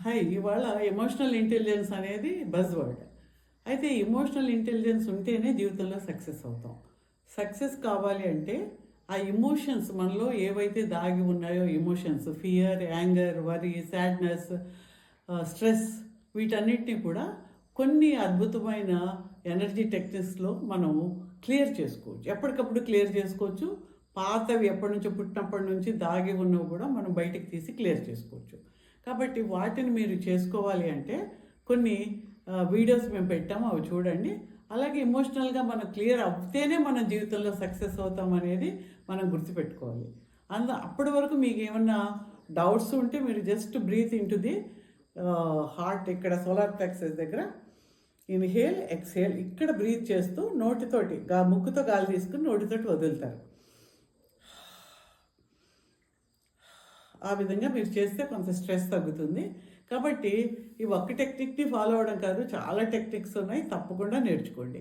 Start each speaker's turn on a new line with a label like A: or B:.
A: Hi, ఇవాళ emotional intelligence అనేది buzz word. అయితే ఎమోషనల్ ఇంటెలిజెన్స్ ఉంటేనే జీవితంలో సక్సెస్ అవుతాం. సక్సెస్ కావాలి అంటే ఆ ఎమోషన్స్ మనలో ఏవైతే దాగి ఉన్నాయో emotions, fear, anger, worry, sadness, stress, వీటన్నిటిని కూడా కొన్ని అద్భుతమైన ఎనర్జీ టెక్నిక్స్లో మనం క్లియర్ చేసుకోవచ్చు. ఎప్పటికప్పుడు క్లియర్ చేసుకోవచ్చు. పాతవి ఎప్పటి నుంచో పుట్టినప్పటి నుంచి దాగి ఉన్నవి కూడా మనం బయటికి తీసి క్లియర్ చేసుకోవచ్చు. కాబట్టి వాటిని మీరు చేసుకోవాలి అంటే కొన్ని వీడియోస్ మేము పెట్టాము, అవి చూడండి. అలాగే ఎమోషనల్గా మనం క్లియర్ అవుతేనే మన జీవితంలో సక్సెస్ అవుతాం అనేది మనం గుర్తుపెట్టుకోవాలి. అప్పటి వరకు మీకు ఏమన్నా డౌట్స్ ఉంటే మీరు just breathe in to the heart, ఇక్కడ సోలార్ ప్లెక్సస్ దగ్గర ఇన్హేల్, ఎక్స్హేల్, ఇక్కడ బ్రీత్ చేస్తూ నోటితోటి ముక్కుతో గాలి తీసుకుని నోటితోటి వదులుతారు. ఆ విధంగా మీరు చేస్తే కొంత స్ట్రెస్ తగ్గుతుంది. కాబట్టి ఈ ఒక్క టెక్నిక్ని ఫాలో అవ్వడం కాదు, చాలా టెక్నిక్స్ ఉన్నాయి, తప్పకుండా నేర్చుకోండి.